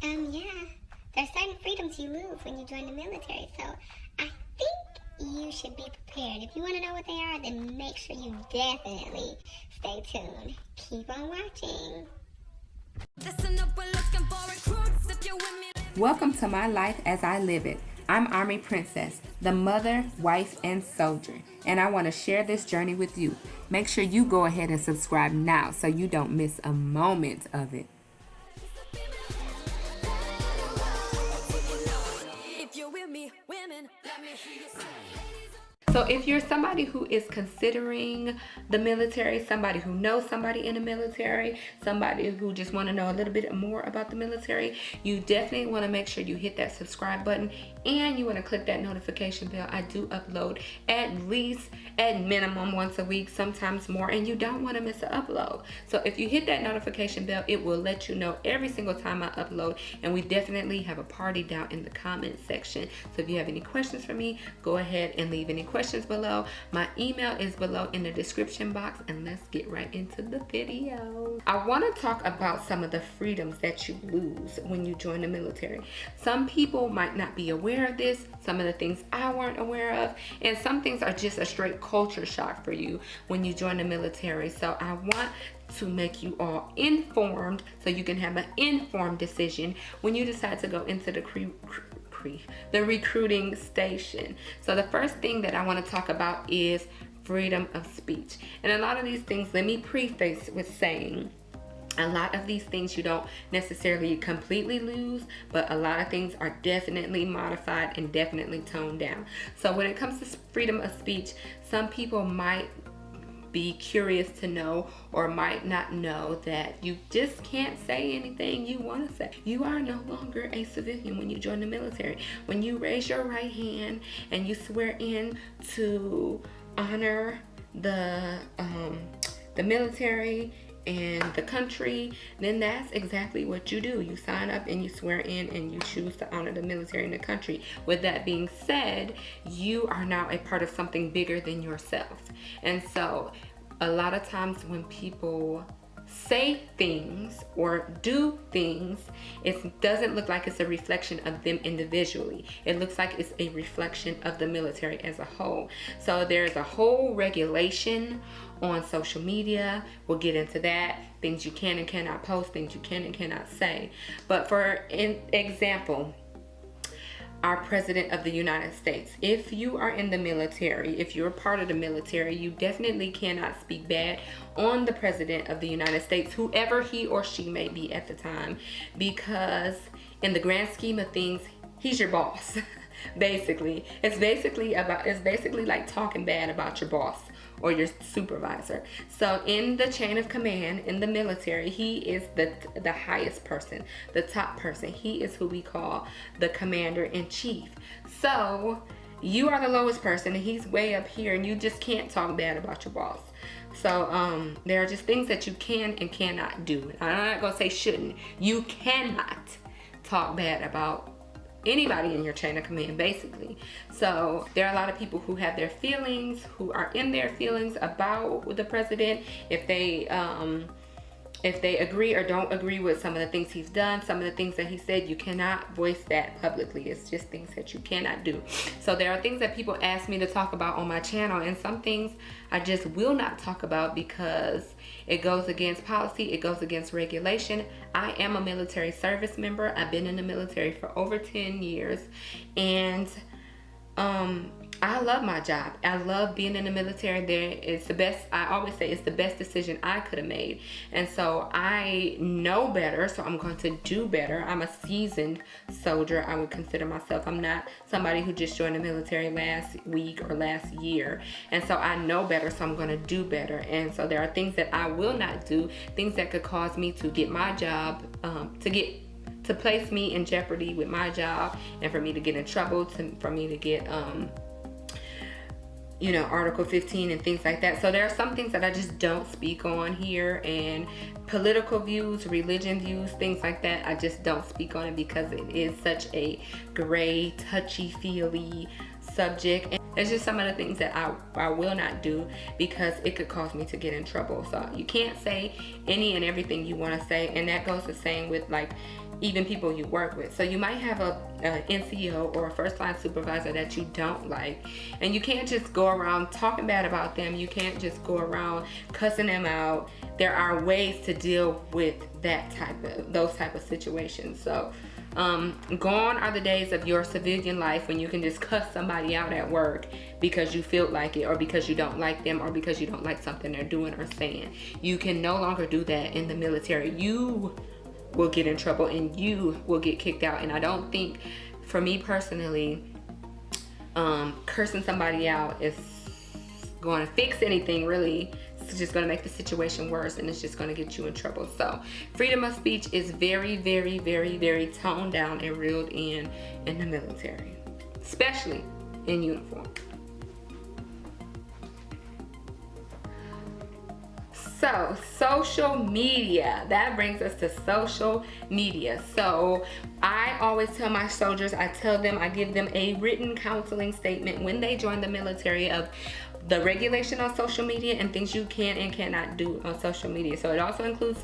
Yeah, there's certain freedoms you lose when you join the military, so I think you should be prepared. If you want to know what they are, then make sure you definitely stay tuned. Keep on watching. Welcome to my life as I live it. I'm Army Princess, the mother, wife, and soldier, and I want to share this journey with you. Make sure you go ahead and subscribe now so you don't miss a moment of it. So if you're somebody who is considering the military, somebody who knows somebody in the military, somebody who just want to know a little bit more about the military, you definitely want to make sure you hit that subscribe button and you want to click that notification bell. I do upload at minimum once a week, sometimes more, and you don't want to miss an upload. So if you hit that notification bell, it will let you know every single time I upload, and we definitely have a party down in the comment section. So if you have any questions for me, go ahead and leave any questions below. My email is below in the description box, and let's get right into the video. I want to talk about some of the freedoms that you lose when you join the military. Some people might not be aware of this, some of the things I weren't aware of, and some things are just a straight culture shock for you when you join the military. So I want to make you all informed so you can have an informed decision when you decide to go into the recruiting station. So the first thing that I want to talk about is freedom of speech. And a lot of these things, let me preface with saying, a lot of these things you don't necessarily completely lose, but a lot of things are definitely modified and definitely toned down. So when it comes to freedom of speech, some people might be curious to know or might not know that you just can't say anything you want to say. You are no longer a civilian when you join the military. When you raise your right hand and you swear in to honor the military and the country, then that's exactly what you do. You sign up and you swear in and you choose to honor the military and the country. With that being said, you are now a part of something bigger than yourself. And so a lot of times when people say things or do things, it doesn't look like it's a reflection of them individually. It looks like it's a reflection of the military as a whole. So there's a whole regulation on social media. We'll get into that. Things you can and cannot post, things you can and cannot say. But for example, our President of the United States. If you are in the military, if you're part of the military, you definitely cannot speak bad on the President of the United States, whoever he or she may be at the time, because in the grand scheme of things, he's your boss. Basically, it's basically like talking bad about your boss or your supervisor. So in the chain of command in the military, he is the highest person, the top person. He is who we call the commander-in-chief. So you are the lowest person and he's way up here, and you just can't talk bad about your boss. So there are just things that you can and cannot do. I'm not gonna say shouldn't. You cannot talk bad about anybody in your chain of command, basically. So there are a lot of people who have their feelings, who are in their feelings about the president. If they agree or don't agree with some of the things he's done, some of the things that he said, you cannot voice that publicly. It's just things that you cannot do. So there are things that people ask me to talk about on my channel, and some things I just will not talk about because it goes against policy, it goes against regulation. I am a military service member. I've been in the military for over 10 years, and I love my job. I love being in the military. It's the best. I always say it's the best decision I could have made. And so I know better, so I'm going to do better. I'm a seasoned soldier, I would consider myself. I'm not somebody who just joined the military last week or last year. And so I know better, so I'm going to do better. And so there are things that I will not do, things that could cause me to get my job, to place me in jeopardy with my job, and for me to get in trouble, for me to get Article 15 and things like that. So there are some things that I just don't speak on here, and political views, religion views, things like that, I just don't speak on it because it is such a gray, touchy-feely subject. And it's just some of the things that I will not do because it could cause me to get in trouble. So you can't say any and everything you want to say, and that goes the same with, like, even people you work with. So you might have a NCO or a first line supervisor that you don't like, and you can't just go around talking bad about them. You can't just go around cussing them out. There are ways to deal with those type of situations. So gone are the days of your civilian life when you can just cuss somebody out at work because you feel like it, or because you don't like them, or because you don't like something they're doing or saying. You can no longer do that in the military. You will get in trouble and you will get kicked out. And I don't think, for me personally, cursing somebody out is going to fix anything, really. It's just going to make the situation worse, and it's just going to get you in trouble. So freedom of speech is very, very, very, very toned down and reeled in the military, especially in uniform. So social media, that brings us to social media. So I always tell my soldiers, I give them a written counseling statement when they join the military of the regulation on social media and things you can and cannot do on social media. So it also includes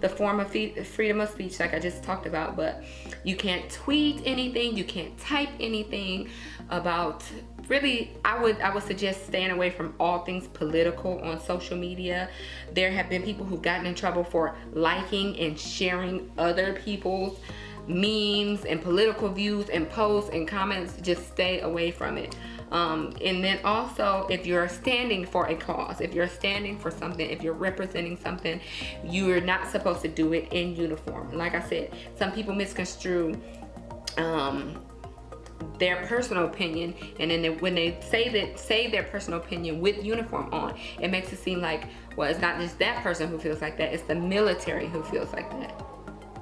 the form of freedom of speech, like I just talked about, but you can't tweet anything, you can't type anything about, really, I would suggest staying away from all things political on social media. There have been people who've gotten in trouble for liking and sharing other people's memes and political views and posts and comments. Just stay away from it. And then also, if you're standing for a cause, if you're standing for something, if you're representing something, you're not supposed to do it in uniform. Like I said, some people misconstrue their personal opinion, and then when they say their personal opinion with uniform on, it makes it seem like, well, it's not just that person who feels like that, it's the military who feels like that.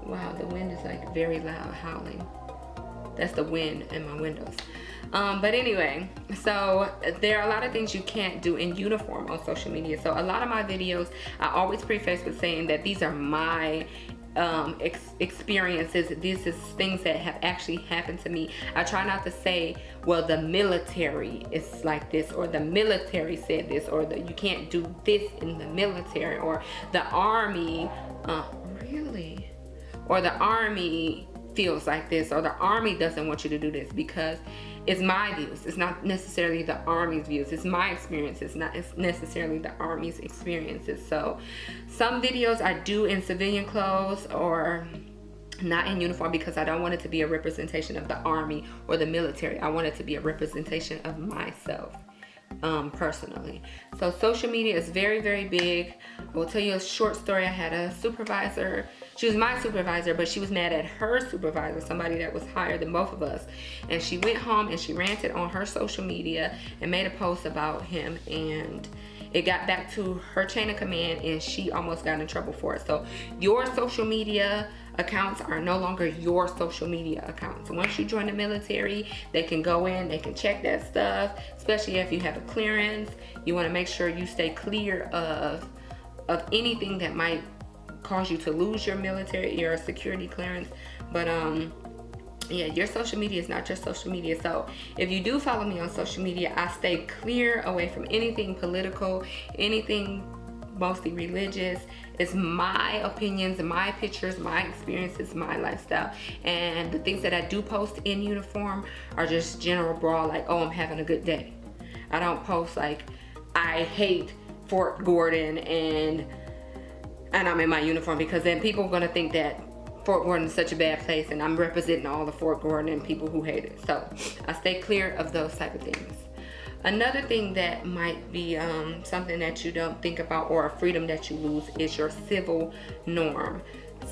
Wow, the wind is like very loud howling. That's the wind in my windows. But anyway, so there are a lot of things you can't do in uniform on social media. So a lot of my videos, I always preface with saying that these are my experiences. This is things that have actually happened to me. I try not to say, well, the military is like this, or the military said this, or you can't do this in the military, or the army, really? Or the army feels like this, or the army doesn't want you to do this, because it's my views. It's not necessarily the army's views. It's my experience. It's not necessarily the army's experiences. So some videos I do in civilian clothes or not in uniform, because I don't want it to be a representation of the army or the military. I want it to be a representation of myself. Personally. So social media is very, very big. I will tell you a short story. I had a supervisor. She was my supervisor, but she was mad at her supervisor, somebody that was higher than both of us. And she went home and she ranted on her social media and made a post about him, and it got back to her chain of command, and she almost got in trouble for it. So your social media accounts are no longer your social media accounts. Once you join the military, they can go in, they can check that stuff, especially if you have a clearance. You want to make sure you stay clear of anything that might cause you to lose your security clearance. But yeah, your social media is not your social media. So if you do follow me on social media, I stay clear away from anything political, anything mostly religious. It's my opinions, my pictures, my experiences, my lifestyle. And the things that I do post in uniform are just general broad, like, oh, I'm having a good day. I don't post like, I hate Fort Gordon and I'm in my uniform, because then people are gonna think that Fort Gordon is such a bad place and I'm representing all the Fort Gordon and people who hate it. So I stay clear of those type of things. Another thing that might be something that you don't think about, or a freedom that you lose, is your civil norm.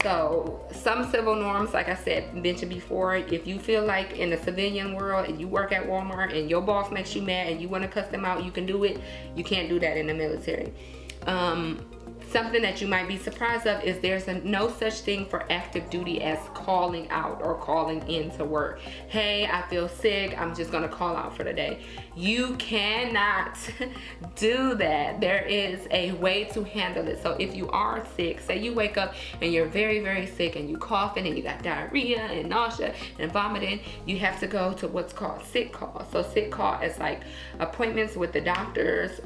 So some civil norms, like I said, mentioned before, if you feel like in the civilian world and you work at Walmart and your boss makes you mad and you want to cuss them out, you can do it. You can't do that in the military. Something that you might be surprised of is there's no such thing for active duty as calling out or calling in to work. Hey, I feel sick, I'm just gonna call out for the day. You cannot do that. There is a way to handle it. So if you are sick, say you wake up and you're very, very sick and you coughing and you got diarrhea and nausea and vomiting, you have to go to what's called sick call. So sick call is like appointments with the doctors.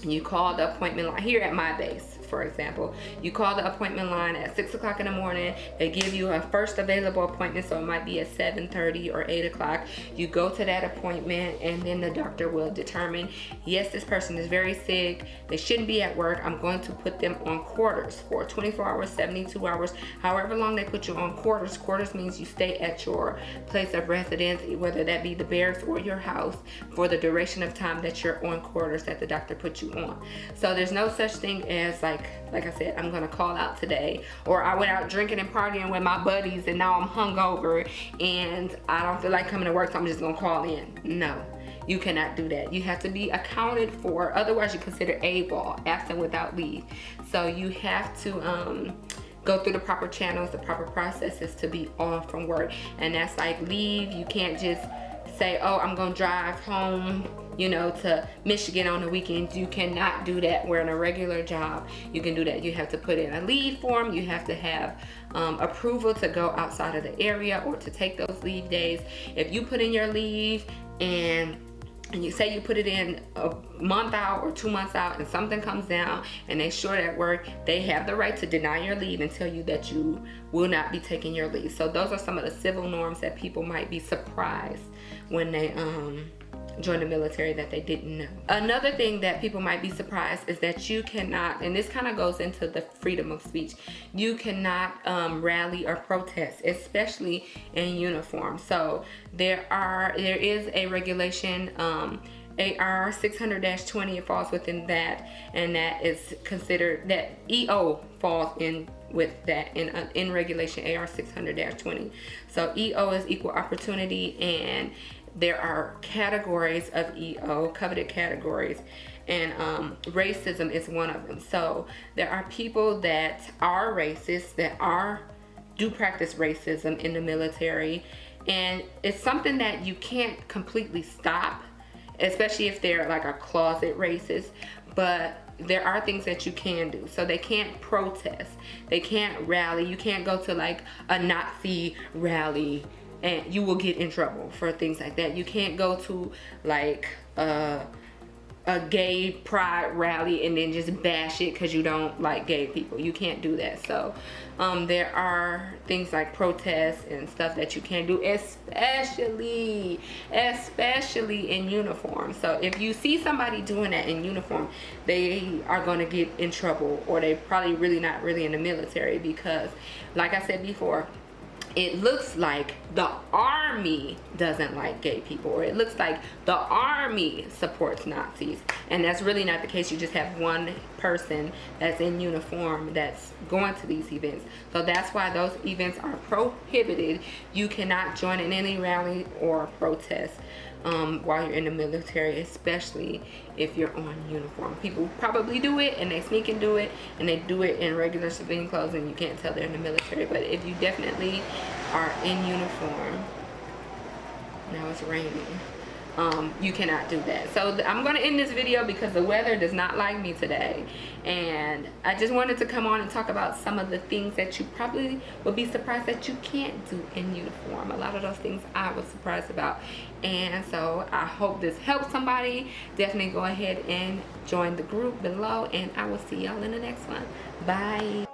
You call the appointment line here at my base. for example. You call the appointment line at 6 o'clock in the morning. They give you a first available appointment, so it might be at 7:30 or 8 o'clock. You go to that appointment, and then the doctor will determine, yes, this person is very sick, they shouldn't be at work, I'm going to put them on quarters for 24 hours, 72 hours, however long they put you on quarters. Quarters means you stay at your place of residence, whether that be the barracks or your house, for the duration of time that you're on quarters that the doctor put you on. So there's no such thing as like I said, I'm gonna call out today, or I went out drinking and partying with my buddies and now I'm hungover and I don't feel like coming to work, so I'm just gonna call in. No, you cannot do that. You have to be accounted for, otherwise you're considered AWOL, absent without leave. So you have to go through the proper channels, the proper processes to be off from work. And that's like leave. You can't just say, oh, I'm gonna drive home, you know, to Michigan on the weekends. You cannot do that. We're in a regular job. You can do that. You have to put in a leave form. You have to have approval to go outside of the area or to take those leave days. If you put in your leave and you say you put it in a month out or 2 months out and something comes down and they short at work, they have the right to deny your leave and tell you that you will not be taking your leave. So those are some of the civil norms that people might be surprised when they join the military that they didn't know. Another thing that people might be surprised is that you cannot, and this kind of goes into the freedom of speech, you cannot rally or protest, especially in uniform. So there is a regulation, AR 600-20, it falls within that, and that is considered, that EO falls in with that in regulation AR 600-20. So EO is equal opportunity, and there are categories of EO, coveted categories, and racism is one of them. So there are people that are racist, that do practice racism in the military, and it's something that you can't completely stop, especially if they're like a closet racist, but there are things that you can do. So they can't protest, they can't rally, you can't go to like a Nazi rally and you will get in trouble for things like that. You can't go to like a gay pride rally and then just bash it because you don't like gay people. You can't do that. So there are things like protests and stuff that you can do, especially in uniform. So if you see somebody doing that in uniform, they are going to get in trouble, or they probably not really in the military, because like I said before, it looks like the army doesn't like gay people, or it looks like the army supports Nazis, and that's really not the case. You just have one person that's in uniform that's going to these events. So that's why those events are prohibited. You cannot join in any rally or protest while you're in the military, especially if you're on uniform. People probably do it and they sneak and do it, and they do it in regular civilian clothes and you can't tell they're in the military. But if you definitely are in uniform, now it's raining, you cannot do that. So I'm going to end this video because the weather does not like me today, and I just wanted to come on and talk about some of the things that you probably would be surprised that you can't do in uniform. A lot of those things I was surprised about, and so I hope this helps somebody. Definitely go ahead and join the group below, and I will see y'all in the next one. Bye.